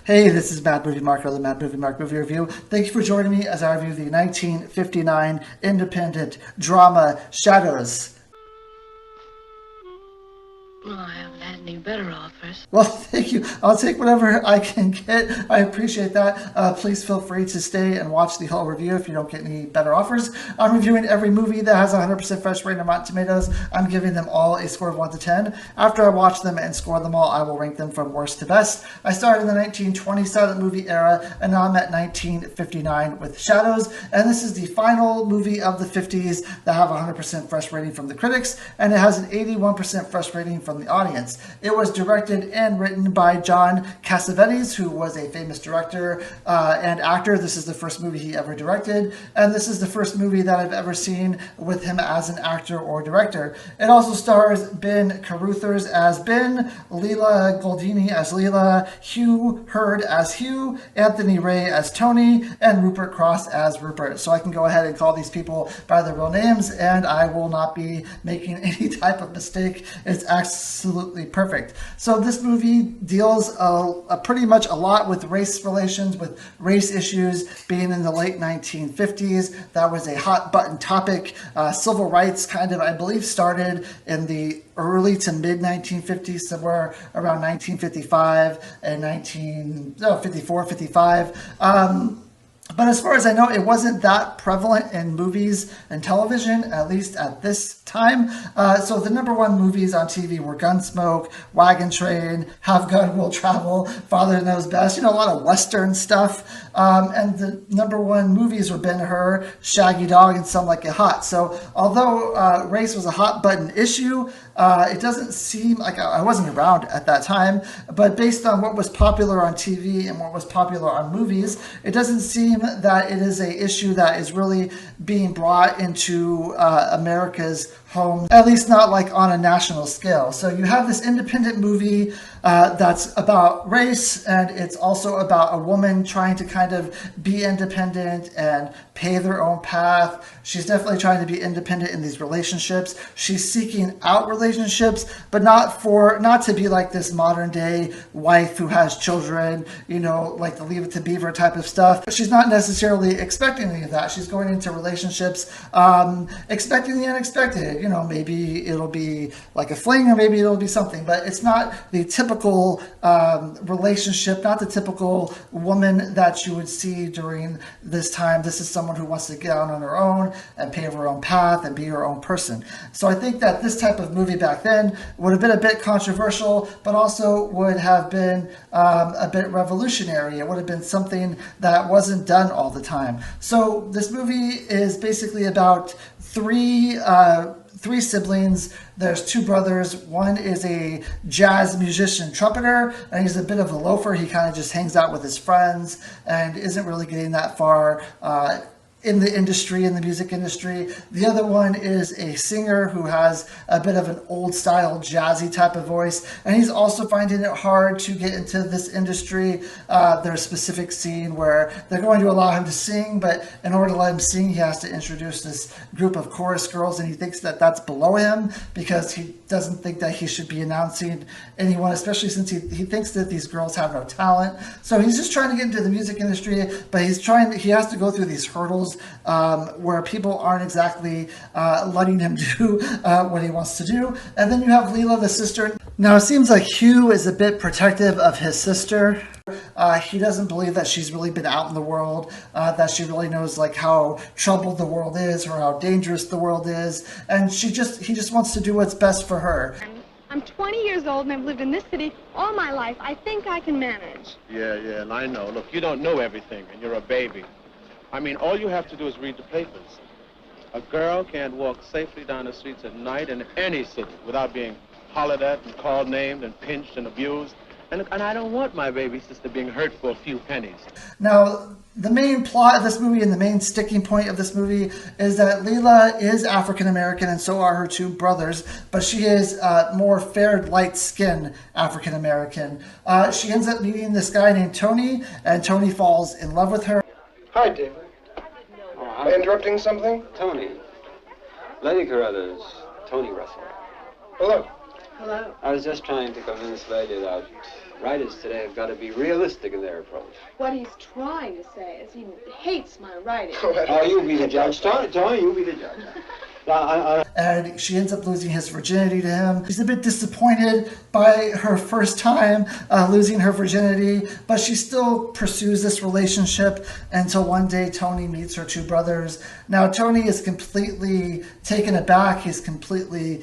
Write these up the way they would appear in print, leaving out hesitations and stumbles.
Hey, this is Mad Movie Mark, or the Mad Movie Mark Movie Review. Thank you for joining me as I review the 1959 independent drama Shadows. Well, I haven't had any better offers. Well, thank you. I'll take whatever I can get. I appreciate that. Please feel free to stay and watch the whole review if you don't get any better offers. I'm reviewing every movie that has a 100% fresh rating on Rotten Tomatoes. I'm giving them all a score of 1 to 10. After I watch them and score them all, I will rank them from worst to best. I started in the 1920 silent movie era, and now I'm at 1959 with Shadows. And this is the final movie of the 50s that have a 100% fresh rating from the critics, and it has an 81% fresh rating from the audience. It was directed and written by John Cassavetes, who was a famous director and actor. This is the first movie he ever directed, and this is the first movie that I've ever seen with him as an actor or director. It also stars Ben Caruthers as Ben, Leela Goldini as Leela, Hugh Hurd as Hugh, Anthony Ray as Tony, and Rupert Cross as Rupert. So I can go ahead and call these people by their real names, and I will not be making any type of mistake. It's absolutely perfect. So this movie deals pretty much a lot with race relations, with race issues. Being in the late 1950s, that was a hot button topic. Civil rights kind of, I believe, started in the early to mid 1950s, somewhere around 1955 and 1954, 55. But as far as I know, it wasn't that prevalent in movies and television, at least at this time. So the number one movies on TV were Gunsmoke, Wagon Train, Have Gun Will Travel, Father Knows Best, a lot of Western stuff. And the number one movies were Ben-Hur, Shaggy Dog, and Some Like It Hot. So although race was a hot button issue, it doesn't seem like I wasn't around at that time, but based on what was popular on TV and what was popular on movies, it doesn't seem that it is a issue that is really being brought into America's home, at least not like on a national scale. So you have this independent movie that's about race, and it's also about a woman trying to kind of be independent and pay their own path. She's definitely trying to be independent in these relationships. She's seeking out relationships, but not to be like this modern day wife who has children, like the Leave It to Beaver type of stuff. She's not necessarily expecting any of that. She's going into relationships expecting the unexpected. Maybe it'll be like a fling, or maybe it'll be something, but it's not the typical relationship, not the typical woman that you would see during this time. This is someone who wants to get out on her own and pave her own path and be her own person. So I think that this type of movie back then would have been a bit controversial, but also would have been a bit revolutionary. It would have been something that wasn't done all the time. So this movie is basically about three siblings. There's two brothers. One is a jazz musician trumpeter, and he's a bit of a loafer. He kind of just hangs out with his friends and isn't really getting that far in the industry, in the music industry. The other one is a singer who has a bit of an old style jazzy type of voice, and he's also finding it hard to get into this industry. There's a specific scene where they're going to allow him to sing, but in order to let him sing, he has to introduce this group of chorus girls, and he thinks that that's below him because he doesn't think that he should be announcing anyone, especially since he thinks that these girls have no talent. So he's just trying to get into the music industry, but he has to go through these hurdles where people aren't exactly letting him do what he wants to do. And then you have Leela, the sister. Now, it seems like Hugh is a bit protective of his sister. He doesn't believe that she's really been out in the world, that she really knows like how troubled the world is or how dangerous the world is. And he just wants to do what's best for her. I'm 20 years old and I've lived in this city all my life. I think I can manage. Yeah, and I know. Look, you don't know everything, and you're a baby. I mean, all you have to do is read the papers. A girl can't walk safely down the streets at night in any city without being hollered at and called named and pinched and abused. And I don't want my baby sister being hurt for a few pennies. Now, the main plot of this movie and the main sticking point of this movie is that Leela is African American, and so are her two brothers, but she is more fair, light-skinned African American. She ends up meeting this guy named Tony, and Tony falls in love with her. Hi, David. Am I interrupting something? Tony. Lady Carruthers. Tony Russell. Hello. Hello. I was just trying to convince Lady that Writers today have got to be realistic in their approach. What he's trying to say is he hates my writing. Oh, you be the judge. Tony, you be the judge. And she ends up losing his virginity to him. She's a bit disappointed by her first time losing her virginity, but she still pursues this relationship until one day Tony meets her two brothers. Now, Tony is completely taken aback. He's completely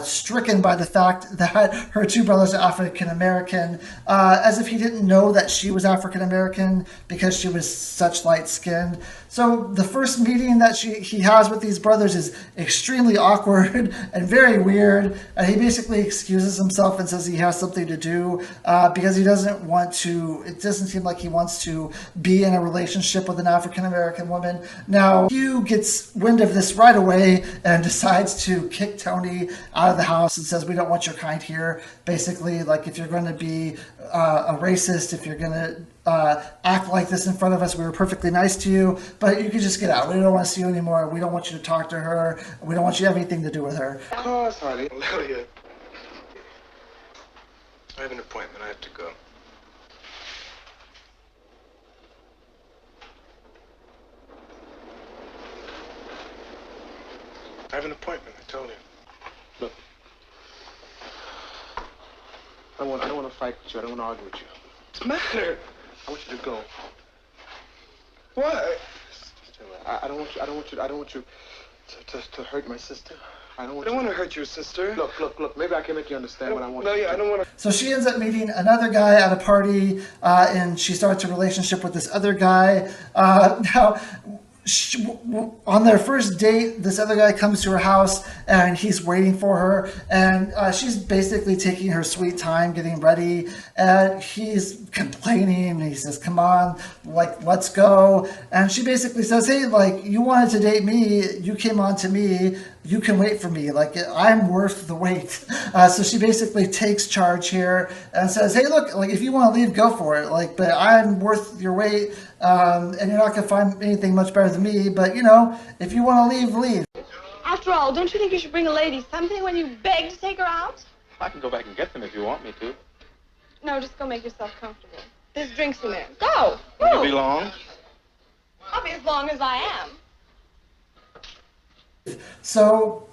stricken by the fact that her two brothers are African American, as if he didn't know that she was African American because she was such light-skinned. So the first meeting that he has with these brothers is extremely awkward and very weird. He basically excuses himself and says he has something to do because he doesn't want to, it doesn't seem like he wants to be in a relationship with an African American woman. Now, Hugh gets wind of this right away and decides to kick Tony out of the house and says, we don't want your kind here. Basically, like, if you're going to be a racist, if you're going to act like this in front of us, we were perfectly nice to you, but you can just get out. We don't want to see you anymore. We don't want you to talk to her. We don't want you to have anything to do with her. Of course, honey. Lilia, I have an appointment. I have to go. I have an appointment, I told you. Look, I don't want to fight with you. I don't want to argue with you. What's the matter? I want you to go. What? I don't want you to hurt my sister. I don't I don't want to hurt your sister. Look. Maybe I can make you understand what I want. No, yeah, I don't want to. So she ends up meeting another guy at a party, and she starts a relationship with this other guy. Now, on their first date, this other guy comes to her house and he's waiting for her, and she's basically taking her sweet time getting ready, and he's complaining. He says, come on, like, let's go. And she basically says, hey, like, you wanted to date me, you came on to me, you can wait for me, like, I'm worth the wait. So she basically takes charge here and says, hey, look, like, if you want to leave, go for it, like, but I'm worth your wait, and you're not going to find anything much better than me, but, you know, if you want to leave, leave. After all, don't you think you should bring a lady something when you beg to take her out? I can go back and get them if you want me to. No, just go make yourself comfortable. There's drinks in there. Go! Will Move. you be long? I'll be as long as I am. So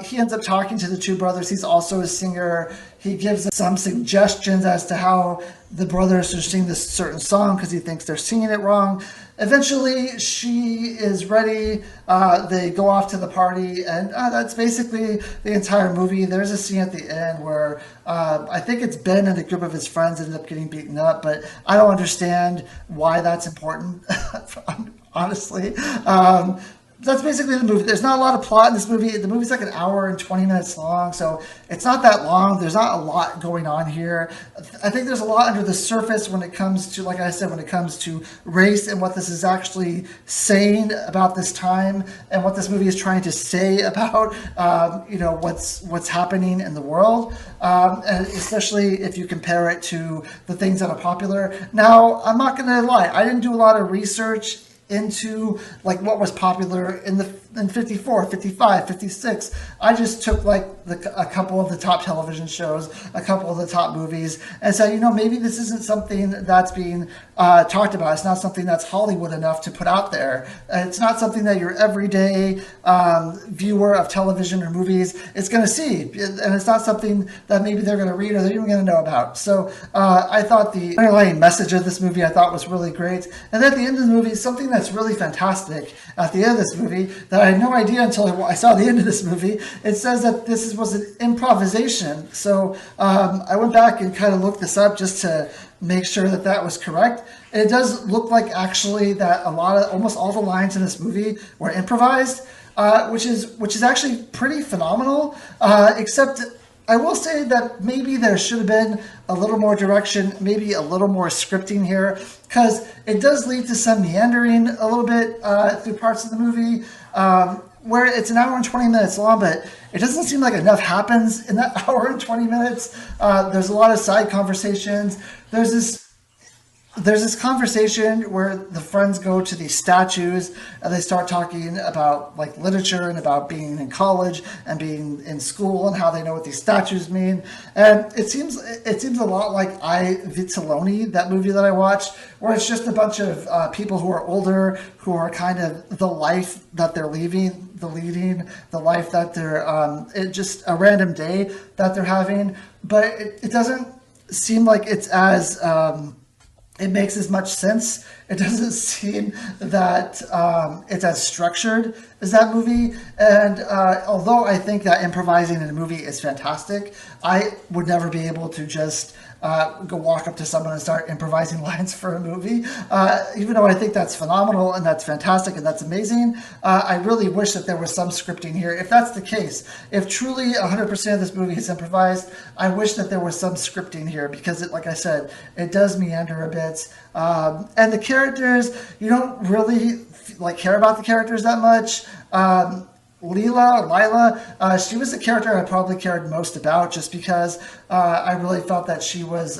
he ends up talking to the two brothers. He's also a singer. He gives them some suggestions as to how the brothers should sing this certain song because he thinks they're singing it wrong. Eventually, she is ready. They go off to the party, and that's basically the entire movie. There's a scene at the end where I think it's Ben and a group of his friends ended up getting beaten up, but I don't understand why that's important, honestly. That's basically the movie. There's not a lot of plot in this movie. The movie's like an hour and 20 minutes long, so it's not that long. There's not a lot going on here. I think there's a lot under the surface when it comes to, like I said, when it comes to race and what this is actually saying about this time and what this movie is trying to say about, what's happening in the world, and especially if you compare it to the things that are popular. Now, I'm not going to lie. I didn't do a lot of research into like what was popular in 54, 55, 56. I just took like a couple of the top television shows, a couple of the top movies, and said, maybe this isn't something that's being talked about. It's not something that's Hollywood enough to put out there. It's not something that your everyday viewer of television or movies is going to see, and it's not something that maybe they're going to read or they're even going to know about. So I thought the underlying message of this movie I thought was really great, and at the end of the movie, something that's really fantastic at the end of this movie that I had no idea until I saw the end of this movie. It says that this was an improvisation. So I went back and kind of looked this up just to make sure that was correct. And it does look like actually that almost all the lines in this movie were improvised, which is actually pretty phenomenal. Except I will say that maybe there should have been a little more direction, maybe a little more scripting here, because it does lead to some meandering a little bit through parts of the movie, where it's an hour and 20 minutes long, but it doesn't seem like enough happens in that hour and 20 minutes. There's a lot of side conversations. There's this there's this conversation where the friends go to these statues and they start talking about like literature and about being in college and being in school and how they know what these statues mean. And it seems a lot like I Vitelloni, that movie that I watched, where it's just a bunch of people who are older, who are kind of the life that they're leading, the life that they're it just a random day that they're having. But it doesn't seem like it's as it makes as much sense. It doesn't seem that it's as structured as that movie. And although I think that improvising in a movie is fantastic, I would never be able to just go walk up to someone and start improvising lines for a movie. Even though I think that's phenomenal and that's fantastic and that's amazing, I really wish that there was some scripting here. If that's the case, if truly 100% of this movie is improvised, I wish that there was some scripting here, because it, like I said, it does meander a bit. And the characters, you don't really like care about the characters that much. Lila, she was the character I probably cared most about, just because I really felt that she was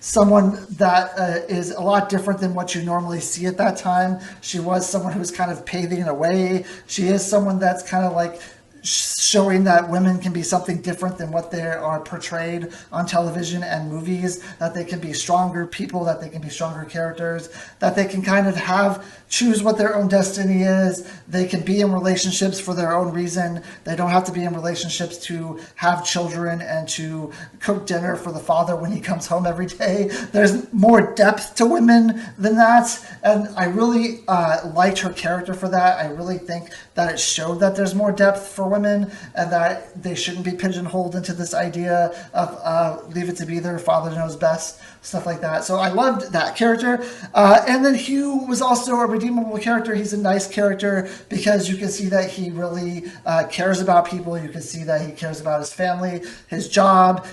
someone that is a lot different than what you normally see at that time. She was someone who was kind of paving a way. She is someone that's kind of like showing that women can be something different than what they are portrayed on television and movies, that they can be stronger people, that they can be stronger characters, that they can kind of choose what their own destiny is. They can be in relationships for their own reason. They don't have to be in relationships to have children and to cook dinner for the father when he comes home every day. There's more depth to women than that, and I really liked her character for that. I really think that it showed that there's more depth for women, and that they shouldn't be pigeonholed into this idea of leave it to be their father knows best, stuff like that. So I loved that character. And then Hugh was also a redeemable character. He's a nice character because you can see that he really cares about people. You can see that he cares about his family, his job.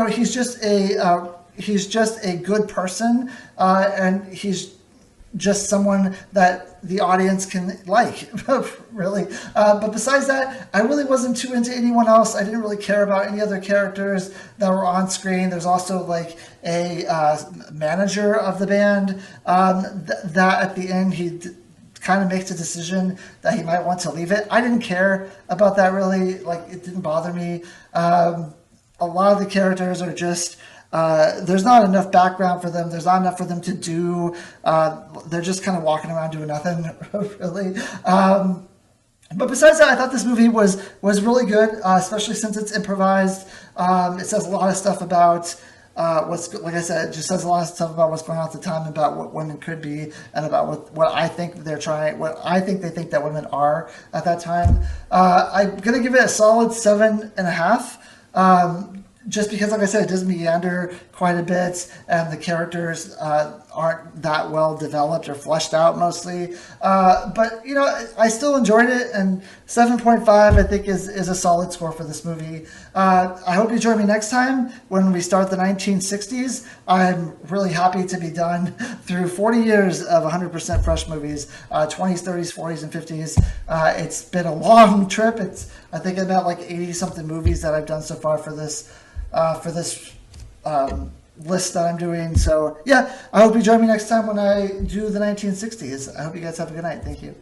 He's just a good person, and he's just someone that the audience can like, really. But besides that, I really wasn't too into anyone else. I didn't really care about any other characters that were on screen. There's also like a manager of the band that at the end he kind of makes a decision that he might want to leave it. I didn't care about that really. Like, it didn't bother me. A lot of the characters are just there's not enough background for them. There's not enough for them to do. They're just kind of walking around doing nothing, really. But besides that, I thought this movie was really good, especially since it's improvised. It says a lot of stuff about like I said, it just says a lot of stuff about what's going on at the time, about what women could be, and about what I think they think that women are at that time. I'm gonna give it a solid 7.5. Just because, like I said, it does meander quite a bit, and the characters aren't that well developed or fleshed out mostly. But, I still enjoyed it, and 7.5 I think is a solid score for this movie. I hope you join me next time when we start the 1960s. I'm really happy to be done through 40 years of 100% fresh movies, 20s, 30s, 40s, and 50s. It's been a long trip. I think about like 80-something movies that I've done so far for this list that I'm doing. So yeah, I hope you join me next time when I do the 1960s. I hope you guys have a good night. Thank you.